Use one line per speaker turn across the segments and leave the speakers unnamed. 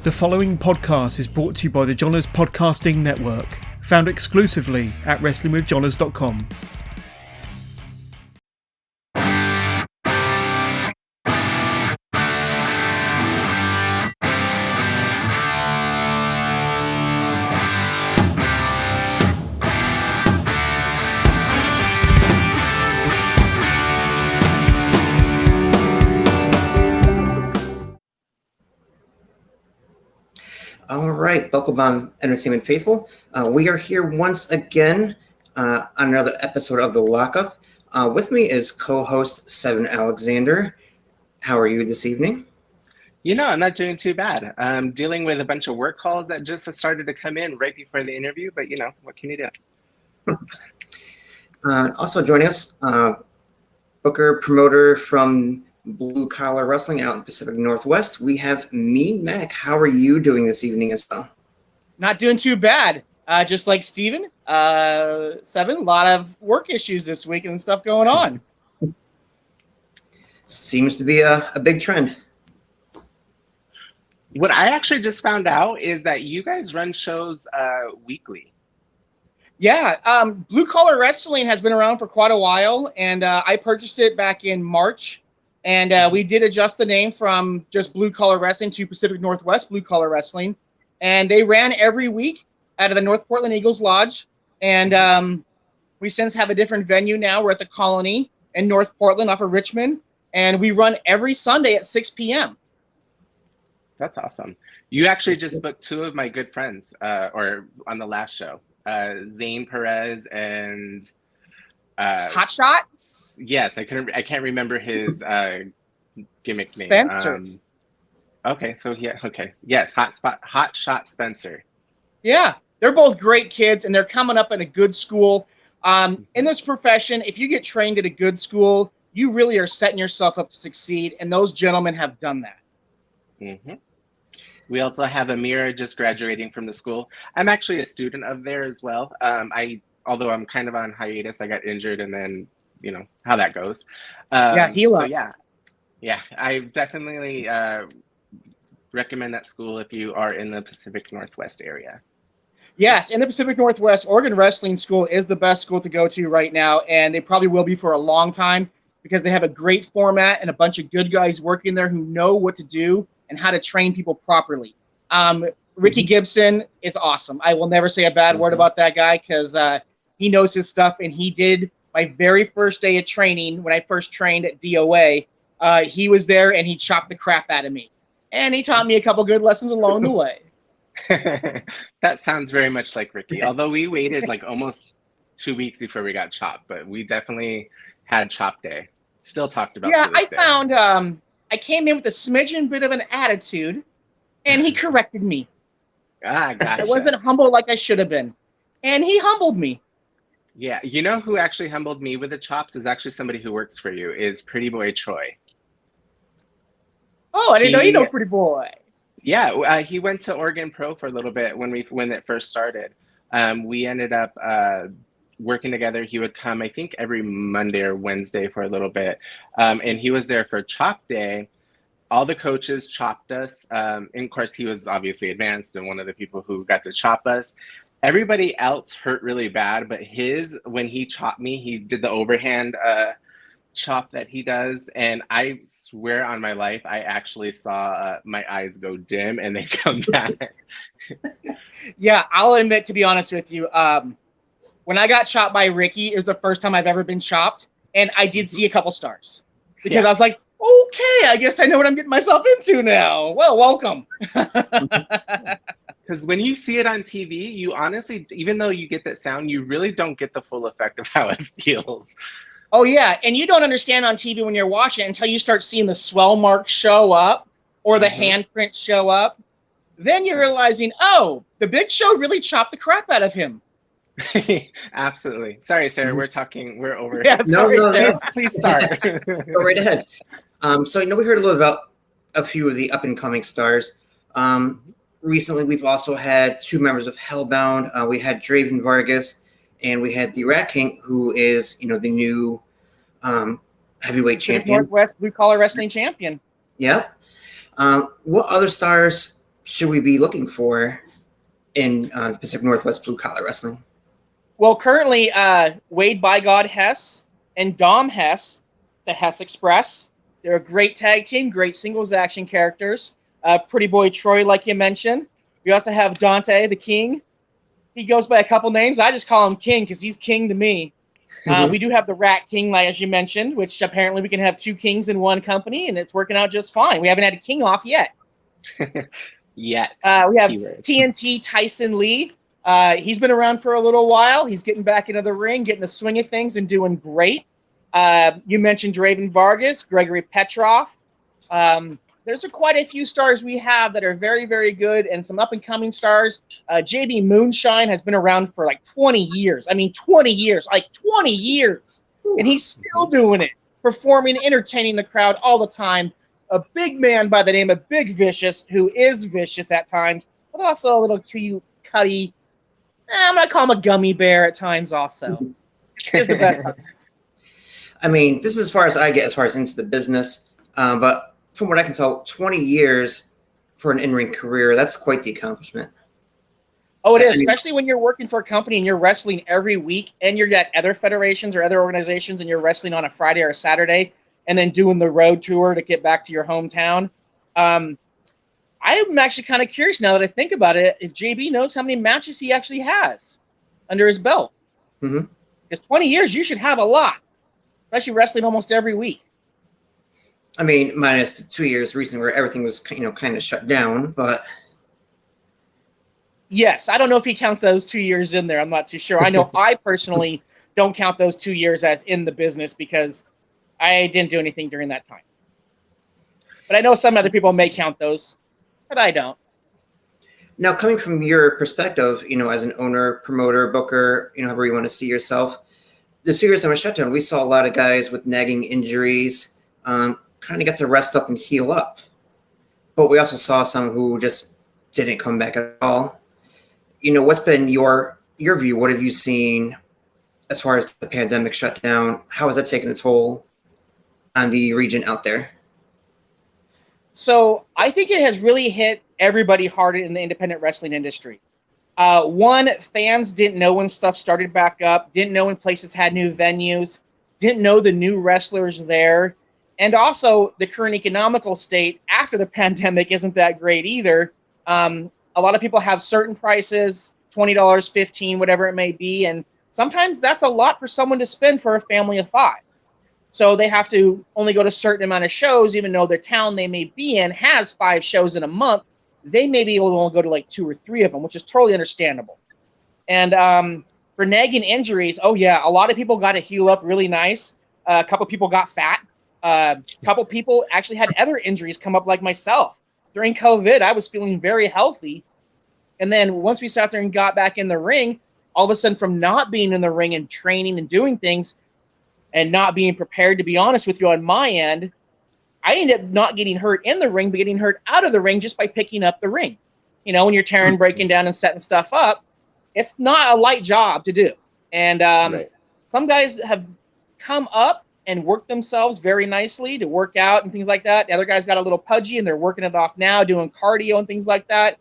The following podcast is brought to you by the Johners Podcasting Network, found exclusively at WrestlingWithJohners.com.
All right, Bucklebomb Entertainment Faithful. We are here once again on another episode of The Lockup. With me is co-host Seven Alexander. How are you this evening?
You know, I'm not doing too bad. I'm dealing with a bunch of work calls that just started to come in right before the interview, but you know, what can you do?
Also joining us, Booker, promoter from Blue Collar Wrestling out in Pacific Northwest. We have me, Mac. How are you doing this evening as well?
Not doing too bad. Just like Steven, Seven, a lot of work issues this week and stuff going on.
Seems to be a big trend.
What I actually just found out is that you guys run shows weekly.
Yeah, Blue Collar Wrestling has been around for quite a while, and I purchased it back in March. And we did adjust the name from just Blue Collar Wrestling to Pacific Northwest Blue Collar Wrestling. And they ran every week out of the North Portland Eagles Lodge. And we since have a different venue now. We're at the Colony in North Portland off of Richmond. And we run every Sunday at 6 p.m.
That's awesome. You actually just booked two of my good friends or on the last show, Zane Perez and
Hot Shot?
Yes, I can't remember his gimmick
Spencer.
name. Okay, so yeah, okay. Yes, Hot Shot Spencer.
Yeah, they're both great kids, and they're coming up in a good school. In this profession, if you get trained at a good school, you really are setting yourself up to succeed, and those gentlemen have done that.
Mm-hmm. We also have Amira just graduating from the school. I'm actually a student of there as well. Although I'm kind of on hiatus, I got injured, and then you know how that goes. So yeah, I definitely recommend that school if you are in the Pacific Northwest area.
Yes, in the Pacific Northwest, Oregon Wrestling School is the best school to go to right now, and they probably will be for a long time because they have a great format and a bunch of good guys working there who know what to do and how to train people properly. Ricky Gibson is awesome. I will never say a bad word about that guy because he knows his stuff, and he did my very first day of training when I first trained at DOA. He was there, and he chopped the crap out of me. And he taught me a couple good lessons along the way.
That sounds very much like Ricky, although we waited like almost 2 weeks before we got chopped, but we definitely had chop day. Still talked about.
Yeah, I found I came in with a smidgen bit of an attitude, and he corrected me.
Gotcha.
I wasn't humble like I should have been, and he humbled me.
Yeah, you know who actually humbled me with the chops is actually somebody who works for you, is Pretty Boy Troy.
Oh, I didn't know you know Pretty Boy.
Yeah, he went to Oregon Pro for a little bit when it first started. We ended up working together. He would come, I think, every Monday or Wednesday for a little bit, and he was there for Chop Day. All the coaches chopped us, and of course, he was obviously advanced and one of the people who got to chop us. Everybody else hurt really bad, but when he chopped me, he did the overhand chop that he does, and I swear on my life, I actually saw my eyes go dim and they come back.
Yeah, I'll admit, to be honest with you, when I got chopped by Ricky, it was the first time I've ever been chopped, and I did see a couple stars because I was like, okay, I guess I know what I'm getting myself into now. Well, welcome.
Because when you see it on TV, you honestly, even though you get that sound, you really don't get the full effect of how it feels.
Oh, yeah. And you don't understand on TV when you're watching it until you start seeing the swell marks show up or the handprint show up. Then you're realizing, oh, the Big Show really chopped the crap out of him.
Absolutely. Sorry, Sarah. We're over.
Yeah, sorry, Sarah.
Please start.
Go right ahead. So, we heard a little about a few of the up-and-coming stars. Recently, we've also had two members of Hellbound. We had Draven Vargas, and we had the Rat King, who is, the new heavyweight champion.
Northwest Blue Collar Wrestling champion.
Yeah. What other stars should we be looking for in Pacific Northwest blue collar wrestling?
Well, currently, Wade By God Hess and Dom Hess, the Hess Express. They're a great tag team, great singles action characters. Pretty Boy Troy, like you mentioned. We also have Dante, the King. He goes by a couple names. I just call him King because he's king to me. We do have the Rat King, like as you mentioned, which apparently we can have two kings in one company, and it's working out just fine. We haven't had a king off yet.
Yet.
We have
Keyword.
TNT Tyson Lee. He's been around for a little while. He's getting back into the ring, getting the swing of things, and doing great. You mentioned Draven Vargas, Gregory Petrov. There's quite a few stars we have that are very, very good, and some up-and-coming stars. JB Moonshine has been around for like 20 years. I mean, 20 years, like 20 years. And he's still doing it, performing, entertaining the crowd all the time. A big man by the name of Big Vicious, who is vicious at times, but also a little cute, cutty. I'm going to call him a gummy bear at times also. He's the best.
I mean, this is as far as I get as far as into the business. But from what I can tell, 20 years for an in-ring career, that's quite the accomplishment.
Oh, it is, especially when you're working for a company and you're wrestling every week and you're at other federations or other organizations and you're wrestling on a Friday or a Saturday and then doing the road tour to get back to your hometown. I'm actually kind of curious now that I think about it, if JB knows how many matches he actually has under his belt.
Mm-hmm.
Because 20 years, you should have a lot, especially wrestling almost every week.
I mean, minus the 2 years recently where everything was, kind of shut down, but...
Yes, I don't know if he counts those 2 years in there. I'm not too sure. I know I personally don't count those 2 years as in the business because I didn't do anything during that time. But I know some other people may count those, but I don't.
Now, coming from your perspective, as an owner, promoter, booker, however you want to see yourself, the 2 years that was shut down, we saw a lot of guys with nagging injuries kind of get to rest up and heal up. But we also saw some who just didn't come back at all. What's been your view? What have you seen as far as the pandemic shutdown? How has that taken a toll on the region out there?
So I think it has really hit everybody hard in the independent wrestling industry. One, fans didn't know when stuff started back up, didn't know when places had new venues, didn't know the new wrestlers there. And also the current economical state after the pandemic isn't that great either. A lot of people have certain prices, $20, $15, whatever it may be. And sometimes that's a lot for someone to spend for a family of 5. So they have to only go to a certain amount of shows, even though their town they may be in has 5 shows in a month. They may be able to only go to like 2 or 3 of them, which is totally understandable. And for nagging injuries, oh yeah, a lot of people got to heal up really nice. A couple people got fat. A couple people actually had other injuries come up like myself. During COVID, I was feeling very healthy. And then once we sat there and got back in the ring, all of a sudden from not being in the ring and training and doing things and not being prepared, to be honest with you, on my end, I ended up not getting hurt in the ring, but getting hurt out of the ring just by picking up the ring. When you're tearing, breaking down, and setting stuff up, it's not a light job to do. And
Right.
Some guys have come up and worked themselves very nicely to work out and things like that. The other guys got a little pudgy and they're working it off now, doing cardio and things like that.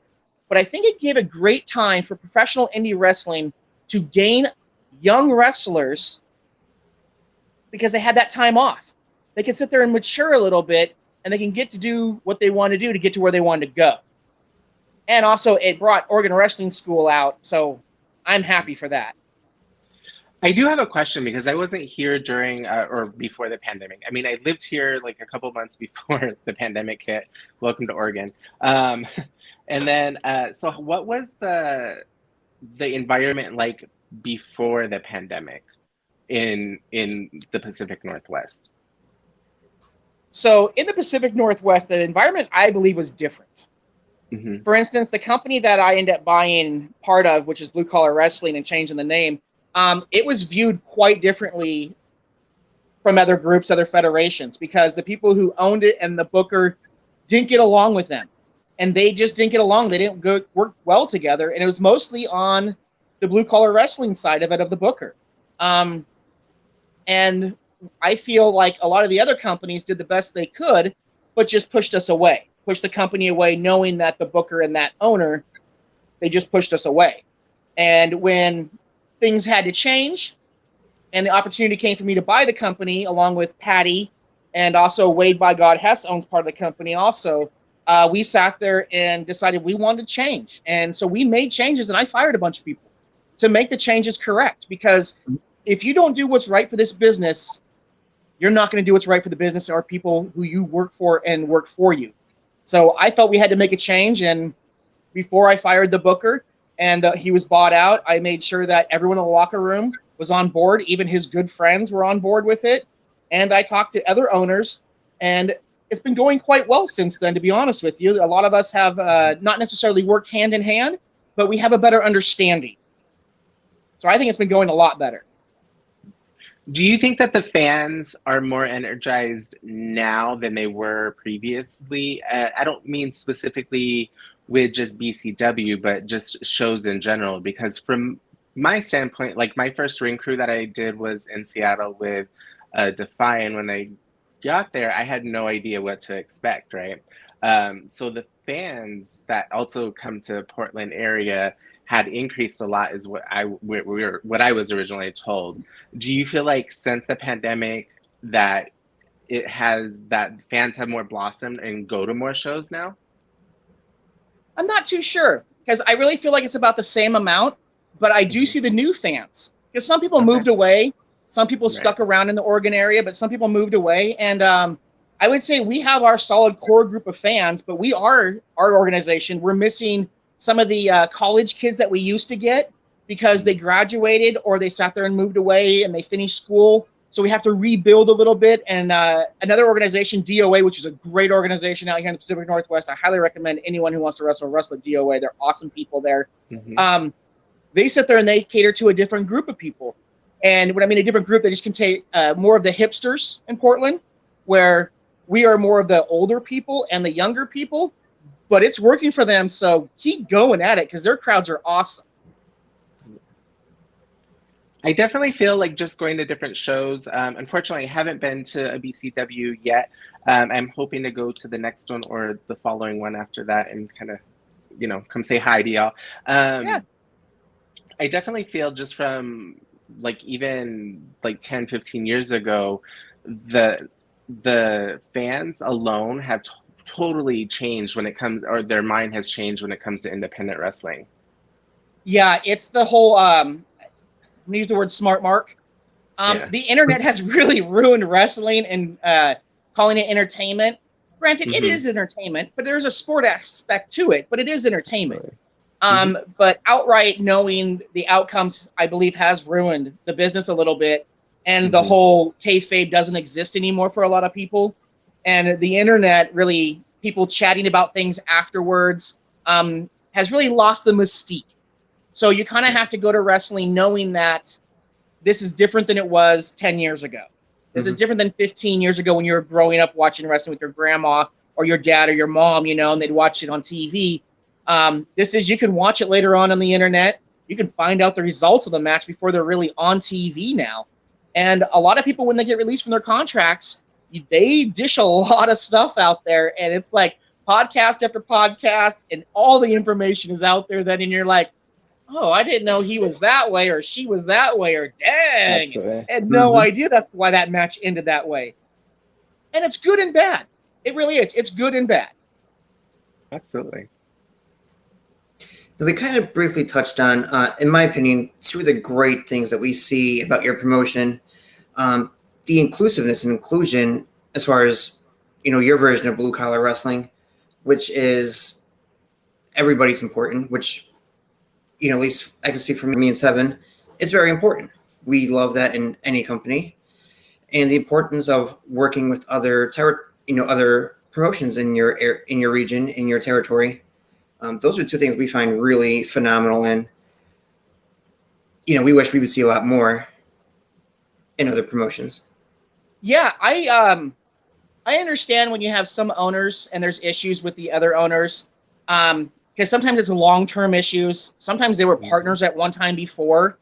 But I think it gave a great time for professional indie wrestling to gain young wrestlers because they had that time off. They can sit there and mature a little bit, and they can get to do what they want to do to get to where they want to go. And also, it brought Oregon Wrestling School out, so I'm happy for that.
I do have a question because I wasn't here during or before the pandemic. I mean, I lived here like a couple months before the pandemic hit. Welcome to Oregon. And then, so what was the environment like before the pandemic in the Pacific Northwest?
So in the Pacific Northwest, the environment, I believe, was different.
Mm-hmm.
For instance, the company that I ended up buying part of, which is Blue Collar Wrestling and changing the name, it was viewed quite differerly from other groups, other federations, because the people who owned it and the booker didn't get along with them. And they just didn't get along. They didn't work well together. And it was mostly on the Blue Collar Wrestling side of it, of the booker. And I feel like a lot of the other companies did the best they could, but just pushed us away. push the company away, knowing that the booker and that owner, they just pushed us away. And when things had to change and the opportunity came for me to buy the company along with Patty, and also Wade by God Hess owns part of the company also, we sat there and decided we wanted to change. And so we made changes, and I fired a bunch of people to make the changes correct. Because if you don't do what's right for this business, you're not going to do what's right for the business or people who you work for and work for you. So I felt we had to make a change. And before I fired the booker and he was bought out, I made sure that everyone in the locker room was on board. Even his good friends were on board with it. And I talked to other owners, and it's been going quite well since then, to be honest with you. A lot of us have not necessarily worked hand in hand, but we have a better understanding. So I think it's been going a lot better.
Do you think that the fans are more energized now than they were previously? I don't mean specifically with just BCW, but just shows in general. Because from my standpoint, like my first ring crew that I did was in Seattle with Defy, and when I got there, I had no idea what to expect, right? So the fans that also come to Portland area had increased a lot, is what I was originally told. Do you feel like since the pandemic that fans have more blossomed and go to more shows now?
I'm not too sure, because I really feel like it's about the same amount, but I do see the new fans, because some people moved away, some people stuck around in the Oregon area, but some people moved away. And I would say we have our solid core group of fans, but our organization, we're missing some of the college kids that we used to get because they graduated or they sat there and moved away and they finished school. So we have to rebuild a little bit. And another organization, DOA, which is a great organization out here in the Pacific Northwest, I highly recommend anyone who wants to wrestle at DOA. They're awesome people there. Mm-hmm. They sit there and they cater to a different group of people. And when I mean a different group, they just can take more of the hipsters in Portland, where we are more of the older people and the younger people. But it's working for them, so keep going at it because their crowds are awesome.
I definitely feel like just going to different shows. Unfortunately, I haven't been to a BCW yet. I'm hoping to go to the next one or the following one after that and kind of, come say hi to y'all. Yeah. I definitely feel just from like even like 10, 15 years ago, the fans alone have totally changed when it comes, or their mind has changed when it comes to independent wrestling.
Yeah, it's the whole I'm gonna use the word smart mark. The internet has really ruined wrestling and calling it entertainment. Granted, it is entertainment, but there's a sport aspect to it, but it is entertainment. But outright knowing the outcomes, I believe, has ruined the business a little bit, and the whole kayfabe doesn't exist anymore for a lot of people. And the internet, really, people chatting about things afterwards, has really lost the mystique. So you kind of have to go to wrestling knowing that this is different than it was 10 years ago. This is different than 15 years ago when you were growing up watching wrestling with your grandma or your dad or your mom, and they'd watch it on TV. This is, you can watch it later on the internet. You can find out the results of the match before they're really on TV now. And a lot of people, when they get released from their contracts, they dish a lot of stuff out there, and it's like podcast after podcast, and all the information is out there then, and you're like, oh, I didn't know he was that way or she was that way, or dang, I had no idea that's why that match ended that way. And it's good and bad. It really is. It's good and bad.
Absolutely.
We kind of briefly touched on, in my opinion, two of the great things that we see about your promotion. The inclusiveness and inclusion as far as, your version of blue collar wrestling, which is everybody's important, which, at least I can speak for me and Seven, it's very important. We love that in any company. And the importance of working with other promotions in your region, in your territory. Those are two things we find really phenomenal. And, we wish we would see a lot more in other promotions.
Yeah, I understand when you have some owners and there's issues with the other owners, because sometimes it's long-term issues. Sometimes they were partners at one time before.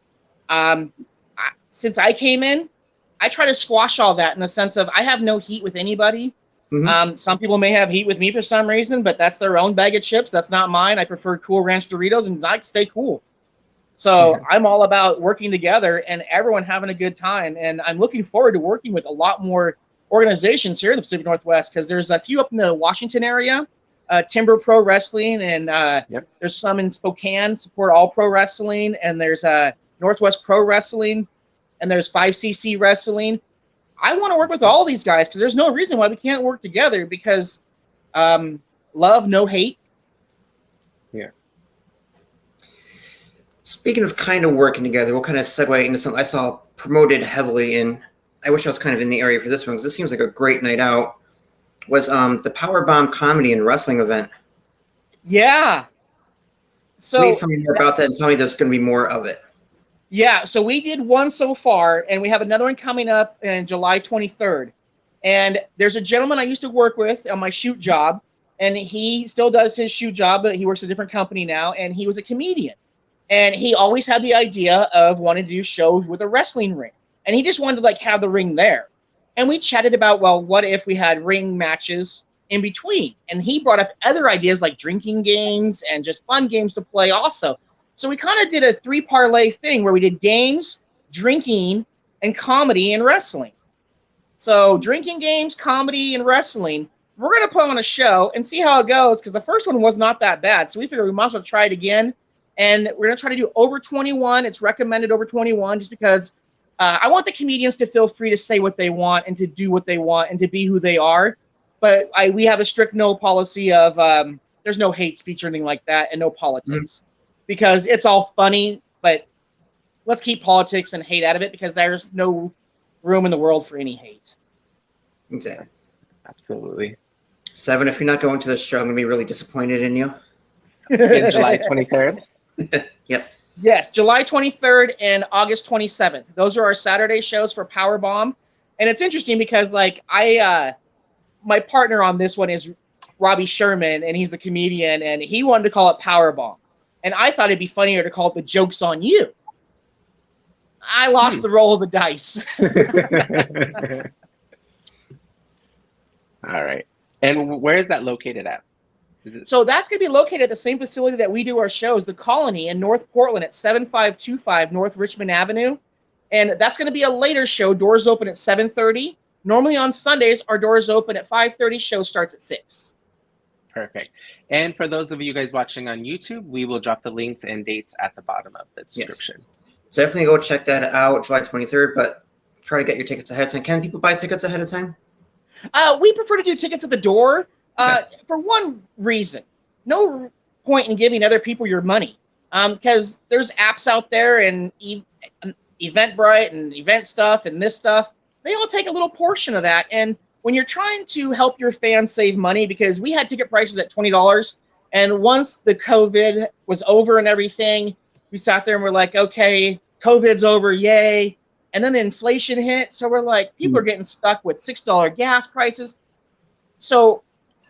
Since I came in, I try to squash all that in the sense of I have no heat with anybody. Some people may have heat with me for some reason, but that's their own bag of chips. That's not mine. I prefer Cool Ranch Doritos, and I stay cool. So I'm all about working together and everyone having a good time. And I'm looking forward to working with a lot more organizations here in the Pacific Northwest, because there's a few up in the Washington area, Timber Pro Wrestling, and there's some in Spokane, Support All Pro Wrestling, and there's Northwest Pro Wrestling, and there's 5cc Wrestling. I want to work with all these guys because there's no reason why we can't work together, because love, no hate.
Yeah.
Speaking of kind of working together, we'll kind of segue into something I saw promoted heavily, and I wish I was kind of in the area for this one because this seems like a great night out, was the Powerbomb comedy and wrestling event.
Yeah. So
please tell me more about that and tell me there's going to be more of it.
Yeah, so we did one so far, and we have another one coming up in July 23rd. And there's a gentleman I used to work with on my shoot job, and he still does his shoot job, but he works at a different company now, and he was a comedian. And he always had the idea of wanting to do shows with a wrestling ring. And he just wanted to like have the ring there. And we chatted about, well, what if we had ring matches in between? And he brought up other ideas like drinking games and just fun games to play also. So we kind of did a 3-parlay thing where we did games, drinking, and comedy and wrestling. So drinking games, comedy, and wrestling, we're going to put on a show and see how it goes, because the first one was not that bad. So we figured we might as well try it again. And we're going to try to do over 21. It's recommended over 21 just because I want the comedians to feel free to say what they want and to do what they want and to be who they are. But we have a strict no policy of there's no hate speech or anything like that, and no politics. Because it's all funny, but let's keep politics and hate out of it, because there's no room in the world for any hate.
Exactly.
Absolutely.
7, if you're not going to the show, I'm going to be really disappointed in you.
In July 23rd?
Yep.
Yes, July 23rd and August 27th. Those are our Saturday shows for Powerbomb. And it's interesting because, like, my partner on this one is Robbie Sherman, and he's the comedian, and he wanted to call it Powerbomb. And I thought it'd be funnier to call it The Joke's on You. I lost the roll of the dice.
All right. And where is that located at?
So that's going to be located at the same facility that we do our shows, the Colony in North Portland at 7525 North Richmond Avenue. And that's going to be a later show. Doors open at 7:30. Normally on Sundays, our doors open at 5:30. Show starts at 6.
Perfect. And for those of you guys watching on YouTube, we will drop the links and dates at the bottom of the description.
Yes. Definitely go check that out, July 23rd, but try to get your tickets ahead of time. Can people buy tickets ahead of time?
We prefer to do tickets at the door for one reason. No point in giving other people your money, because there's apps out there and Eventbrite and event stuff and this stuff. They all take a little portion of that. And when you're trying to help your fans save money, because we had ticket prices at $20, and once the COVID was over and everything, we sat there and we're like, okay, COVID's over, yay. And then the inflation hit. So we're like, people are getting stuck with $6 gas prices. So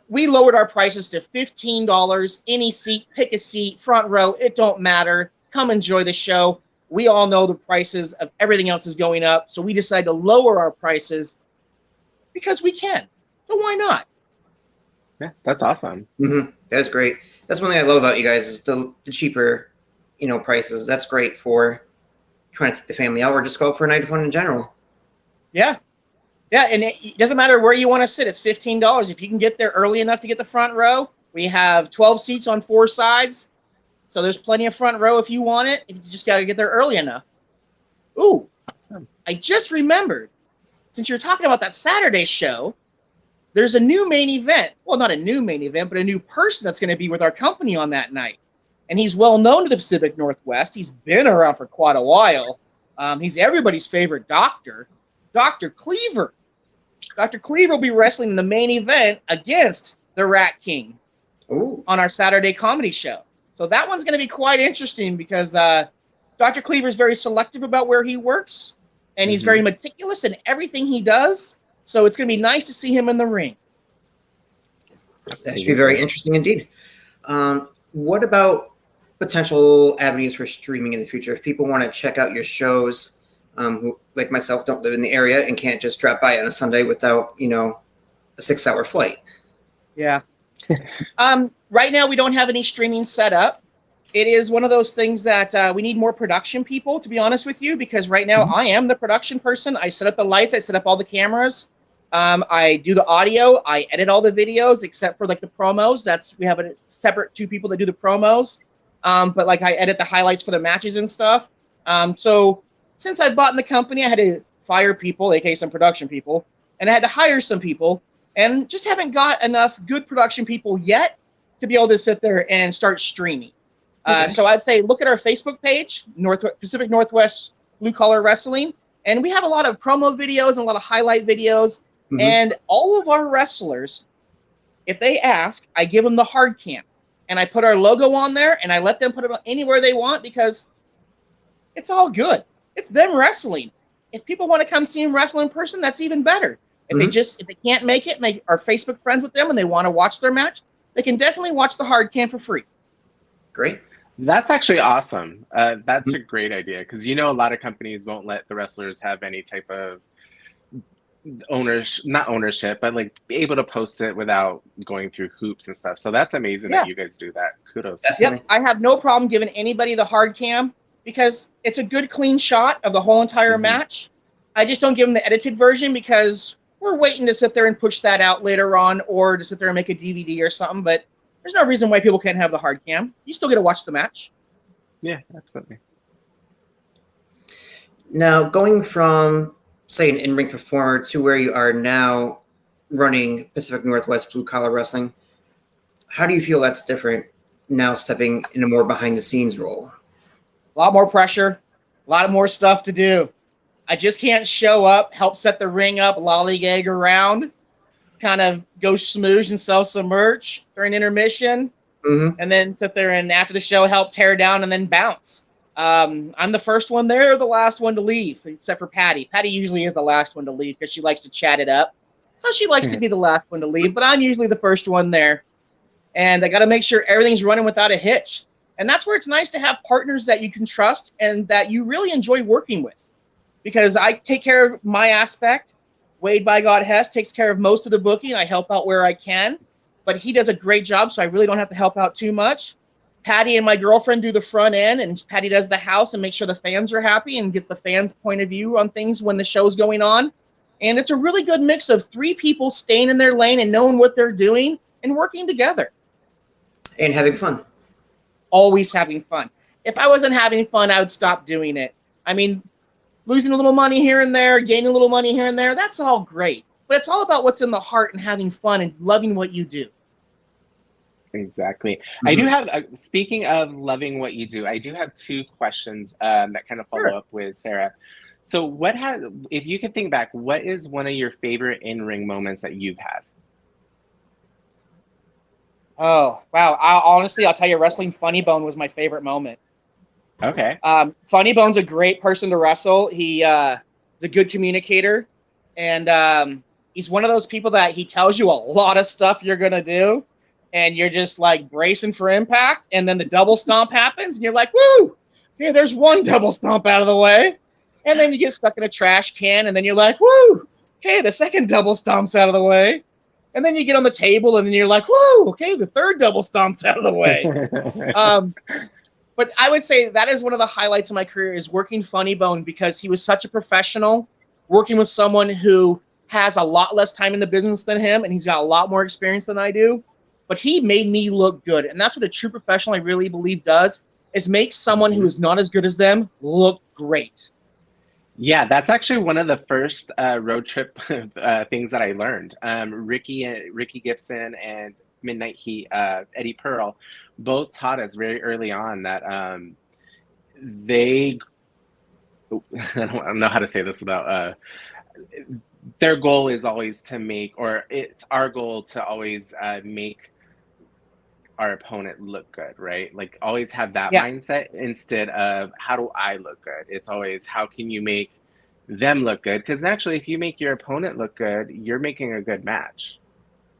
we lowered our prices to $15, any seat, pick a seat, front row, it don't matter. Come enjoy the show. We all know the prices of everything else is going up. So we decided to lower our prices because we can. So why not?
Yeah, that's awesome.
That's great. That's one thing I love about you guys is the cheaper, prices. That's great for trying to take the family out or just go out for a night of fun in general.
Yeah. Yeah, and it doesn't matter where you want to sit. It's $15. If you can get there early enough to get the front row, we have 12 seats on 4 sides. So there's plenty of front row if you want it. You just got to get there early enough. Ooh, I just remembered, since you're talking about that Saturday show, there's a new main event. Well, not a new main event, but a new person that's going to be with our company on that night. And he's well known to the Pacific Northwest. He's been around for quite a while. He's everybody's favorite doctor, Dr. Cleaver. Dr. Cleaver will be wrestling in the main event against the Rat King on our Saturday comedy show. So that one's going to be quite interesting because Dr. Cleaver is very selective about where he works, and he's very meticulous in everything he does. So it's going to be nice to see him in the ring.
That should be very interesting indeed. What about potential avenues for streaming in the future? If people want to check out your shows, who, like myself, don't live in the area and can't just drop by on a Sunday without, a 6-hour flight.
Yeah. Right now, we don't have any streaming set up. It is one of those things that we need more production people, to be honest with you, because right now I am the production person. I set up the lights. I set up all the cameras. I do the audio. I edit all the videos except for like the promos. We have a separate 2 people that do the promos. But like I edit the highlights for the matches and stuff. So since I bought in the company, I had to fire people, aka some production people, and I had to hire some people, and just haven't got enough good production people yet to be able to sit there and start streaming.
Okay.
So I'd say look at our Facebook page, Pacific Northwest Blue Collar Wrestling, and we have a lot of promo videos and a lot of highlight videos. And all of our wrestlers, if they ask, I give them the hard cam, and I put our logo on there, and I let them put it anywhere they want because it's all good. It's them wrestling. If people want to come see them wrestle in person, that's even better. If they can't make it and they are Facebook friends with them and they want to watch their match, they can definitely watch the hard cam for free.
Great.
That's actually awesome. That's a great idea because a lot of companies won't let the wrestlers have any type of not ownership, but like be able to post it without going through hoops and stuff. So that's amazing that you guys do that. Kudos.
Definitely.
Yep, I have no problem giving anybody the hard cam because it's a good clean shot of the whole entire match. I just don't give them the edited version because we're waiting to sit there and push that out later on or to sit there and make a DVD or something. But there's no reason why people can't have the hard cam. You still get to watch the match.
Yeah, absolutely.
Now, going from, say, an in-ring performer to where you are now running Pacific Northwest Blue Collar Wrestling, how do you feel that's different now stepping in a more behind-the-scenes role?
A lot more pressure, a lot more stuff to do. I just can't show up, help set the ring up, lollygag around, kind of go smooge and sell some merch during intermission, and then sit there and after the show help tear down and then bounce. I'm the first one there, the last one to leave, except for Patty. Patty usually is the last one to leave because she likes to chat it up. So she likes to be the last one to leave, but I'm usually the first one there. And I got to make sure everything's running without a hitch. And that's where it's nice to have partners that you can trust and that you really enjoy working with. Because I take care of my aspect. Wade by God Hess takes care of most of the booking. I help out where I can. But he does a great job, so I really don't have to help out too much. Patty and my girlfriend do the front end, and Patty does the house and makes sure the fans are happy and gets the fans' point of view on things when the show's going on. And it's a really good mix of 3 people staying in their lane and knowing what they're doing and working together.
And having fun.
Always having fun. If I wasn't having fun, I would stop doing it. I mean, losing a little money here and there, gaining a little money here and there, that's all great. But it's all about what's in the heart and having fun and loving what you do.
Exactly. I do have, speaking of loving what you do, I do have 2 questions that kind of follow up with Sarah. So if you could think back, what is one of your favorite in-ring moments that you've had?
Oh, wow. I'll tell you, wrestling Funny Bone was my favorite moment.
Okay.
Funny Bone's a great person to wrestle. He is a good communicator. And he's one of those people that he tells you a lot of stuff you're going to do. And you're just like bracing for impact. And then the double stomp happens. And you're like, woo! Okay, there's one double stomp out of the way. And then you get stuck in a trash can. And then you're like, woo! Okay, the second double stomp's out of the way. And then you get on the table. And then you're like, woo! Okay, the third double stomp's out of the way. But I would say that is one of the highlights of my career is working Funny Bone because he was such a professional, working with someone who has a lot less time in the business than him, and he's got a lot more experience than I do. But he made me look good. And that's what a true professional, I really believe, does, is make someone who is not as good as them look great.
Yeah, that's actually one of the first road trip things that I learned. Ricky Gibson and Midnight Heat, Eddie Pearl, both taught us very early on that I don't know how to say this without their goal is always to make, or it's our goal to always make our opponent look good, right? Like always have that mindset instead of how do I look good? It's always how can you make them look good? Because naturally, if you make your opponent look good, you're making a good match.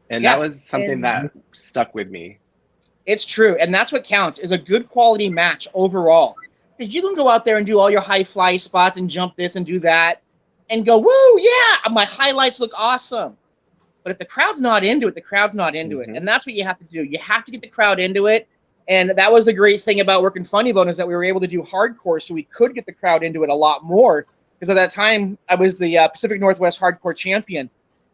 And that was something that stuck with me.
It's true. And that's what counts is a good quality match overall. Because you can go out there and do all your high fly spots and jump this and do that and go, woo, yeah, my highlights look awesome. But if the crowd's not into it, the crowd's not into it. And that's what you have to do. You have to get the crowd into it. And that was the great thing about working Funny Bone, is that we were able to do hardcore, so we could get the crowd into it a lot more. Because at that time, I was the Pacific Northwest Hardcore Champion.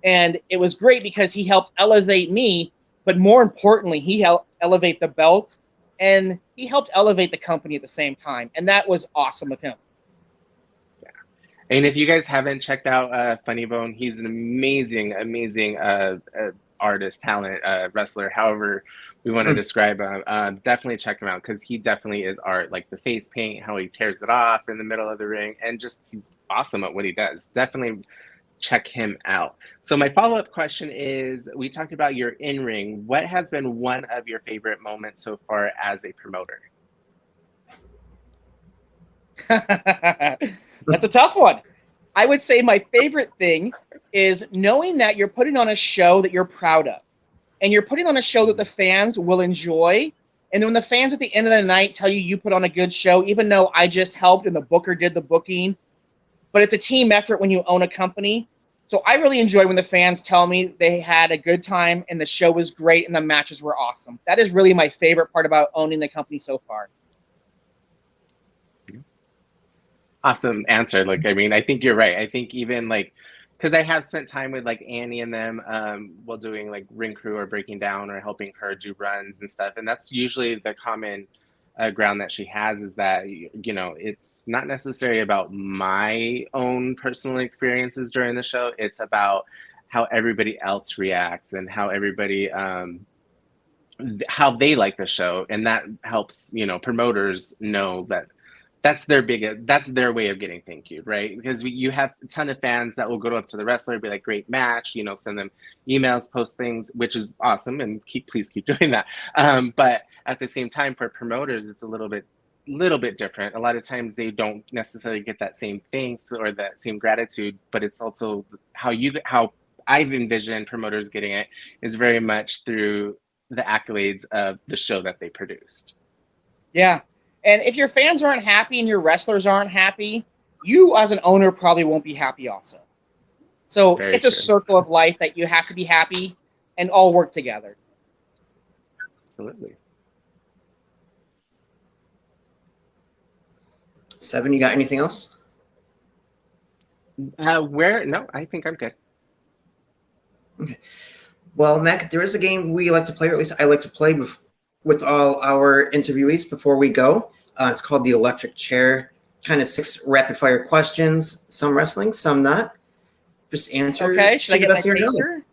And it was great because he helped elevate me, but more importantly, he helped elevate the belt, and he helped elevate the company at the same time. And that was awesome of him.
And if you guys haven't checked out Funny Bone, he's an amazing artist, talent, wrestler, however we want to describe him. Definitely check him out, because he definitely is art. Like the face paint, how he tears it off in the middle of the ring, and just he's awesome at what he does. Definitely check him out. So my follow-up question is, we talked about your in-ring. What has been one of your favorite moments so far as a promoter?
That's a tough one. I would say my favorite thing is knowing that you're putting on a show that you're proud of, and you're putting on a show that the fans will enjoy. And then when the fans at the end of the night tell you put on a good show, even though I just helped and the booker did the booking, but it's a team effort when you own a company. So I really enjoy when the fans tell me they had a good time and the show was great and the matches were awesome. That is really my favorite part about owning the company so far.
Awesome answer. Like, I mean, I think you're right. I think even like, because I have spent time with like Annie and them while doing like ring crew or breaking down or helping her do runs and stuff. And that's usually the common ground that she has, is that, you know, it's not necessarily about my own personal experiences during the show. It's about how everybody else reacts and how everybody, how they like the show. And that helps, you know, promoters know that that's their way of getting thank you, right? Because you have a ton of fans that will go up to the wrestler and be like, great match, you know, send them emails, post things, which is awesome, and please keep doing that. But at the same time, for promoters, it's a little bit different. A lot of times they don't necessarily get that same thanks or that same gratitude, but it's also how I've envisioned promoters getting it is very much through the accolades of the show that they produced.
Yeah. And if your fans aren't happy and your wrestlers aren't happy, you as an owner probably won't be happy also. So it's a circle of life that you have to be happy and all work together.
Absolutely.
Seven, you got anything else?
No, I think I'm good.
Okay. Well, Mac, there is a game we like to play, or at least I like to play with all our interviewees before we go. It's called the Electric Chair. Kind of 6 rapid fire questions. Some wrestling, some not. Just answer.
Okay, should I get my taser?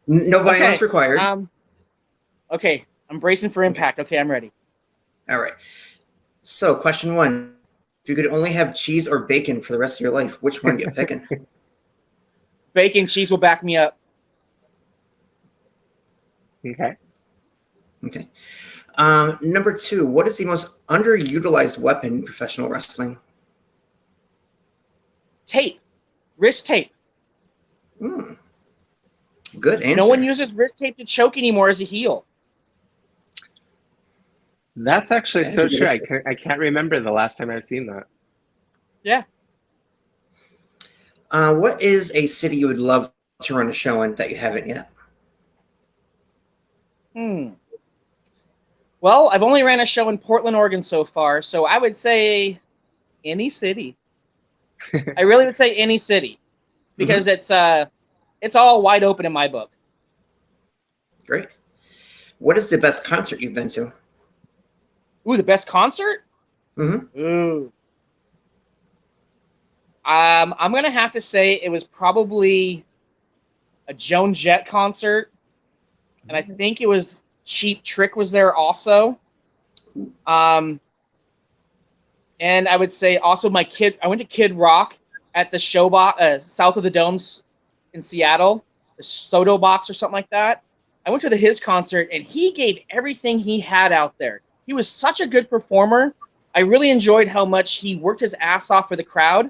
No violence required.
Okay, I'm bracing for impact. Okay, I'm ready.
All right. So, question 1. If you could only have cheese or bacon for the rest of your life, which one are you picking?
Bacon, cheese will back me up.
Okay.
Okay. Number 2, what is the most underutilized weapon in professional wrestling?
Tape. Wrist tape.
Good answer.
No one uses wrist tape to choke anymore as a heel.
That's actually so true. I can't remember the last time I've seen that.
Yeah.
What is a city you would love to run a show in that you haven't yet?
Well, I've only ran a show in Portland, Oregon so far, so I would say any city. I really would say any city, because it's all wide open in my book.
Great. What is the best concert you've been to?
Ooh, the best concert? Ooh. I'm gonna have to say it was probably a Joan Jett concert, and I think it was Cheap Trick was there also. And I would say also I went to Kid Rock at the show box south of the Domes in Seattle, the Soto box or something like that. I went to his concert, and he gave everything he had out there. He was such a good performer. I really enjoyed how much he worked his ass off for the crowd.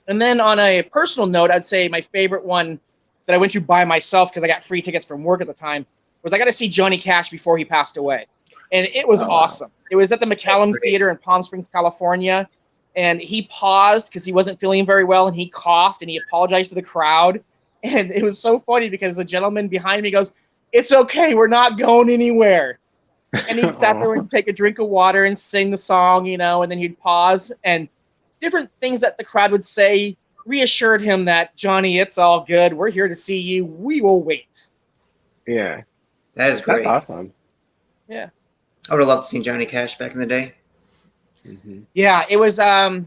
And then on a personal note, I'd say my favorite one that I went to by myself because I got free tickets from work at the time was I got to see Johnny Cash before he passed away. And it was awesome. Wow. It was at the McCallum Theater in Palm Springs, California. And he paused because he wasn't feeling very well, and he coughed, and he apologized to the crowd. And it was so funny because the gentleman behind me goes, "It's okay, we're not going anywhere." And he'd sat there and take a drink of water and sing the song, and then he'd pause, and different things that the crowd would say reassured him that, "Johnny, it's all good. We're here to see you. We will wait."
Yeah.
That is great.
That's awesome.
Yeah.
I would have loved to see Johnny Cash back in the day.
Mm-hmm.
Yeah, it was, I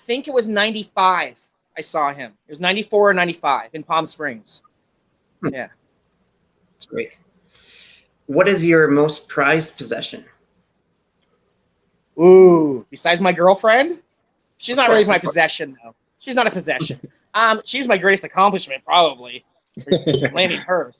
think it was 95 I saw him. It was 94 or 95 in Palm Springs. Yeah.
That's great. What is your most prized possession?
Ooh, besides my girlfriend? She's
Of
not really
course,
my
of course.
possession, though. She's not a possession. She's my greatest accomplishment, probably. Blaming her.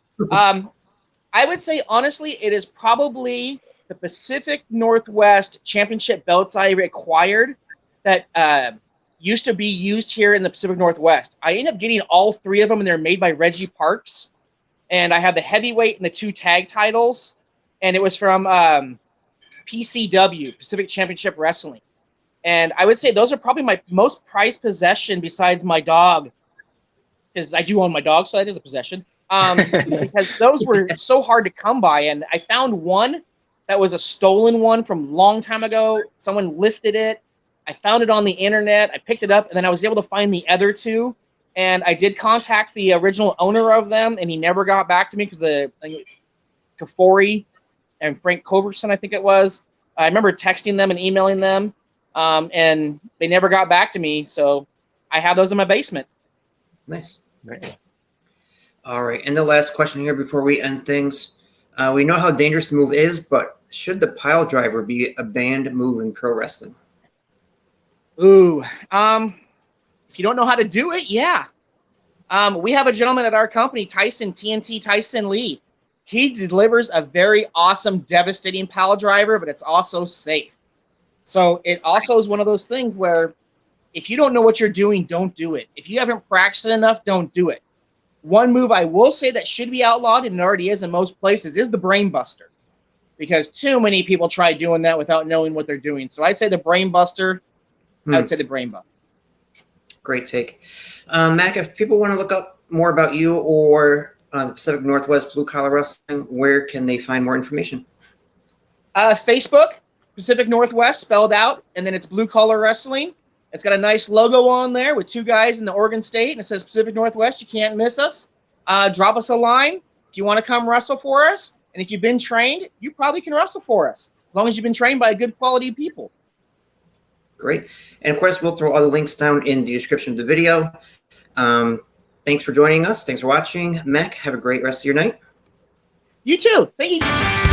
I would say, honestly, it is probably the Pacific Northwest Championship belts I acquired that used to be used here in the Pacific Northwest. I ended up getting all 3 of them, and they're made by Reggie Parks. And I have the heavyweight and the 2 tag titles. And it was from PCW, Pacific Championship Wrestling. And I would say those are probably my most prized possession besides my dog, because I do own my dog, so that is a possession. Because those were so hard to come by, and I found one that was a stolen one from a long time ago. Someone lifted it. I found it on the internet. I picked it up, and then I was able to find the other 2. And I did contact the original owner of them, and he never got back to me because Kafori and Frank Coverson, I think it was. I remember texting them and emailing them. And they never got back to me, so I have those in my basement.
Nice.
Nice.
All right. And the last question here before we end things. We know how dangerous the move is, but should the pile driver be a banned move in pro wrestling?
Ooh. If you don't know how to do it, yeah. We have a gentleman at our company, TNT Tyson Lee. He delivers a very awesome, devastating pile driver, but it's also safe. So it also is one of those things where if you don't know what you're doing, don't do it. If you haven't practiced it enough, don't do it. One move I will say that should be outlawed, and it already is in most places, is the brain buster. Because too many people try doing that without knowing what they're doing. So I'd say the brain buster. I would say the brain buster.
Great take. Mac, if people want to look up more about you or the Pacific Northwest Blue Collar Wrestling, where can they find more information?
Facebook. Pacific Northwest spelled out, and then it's Blue Collar Wrestling. It's got a nice logo on there with 2 guys in the Oregon State, and it says Pacific Northwest. You can't miss us. Drop us a line if you want to come wrestle for us, and if you've been trained, you probably can wrestle for us, as long as you've been trained by good quality people.
Great. And, of course, we'll throw all the links down in the description of the video. Thanks for joining us. Thanks for watching. Mac, have a great rest of your night.
You too. Thank you.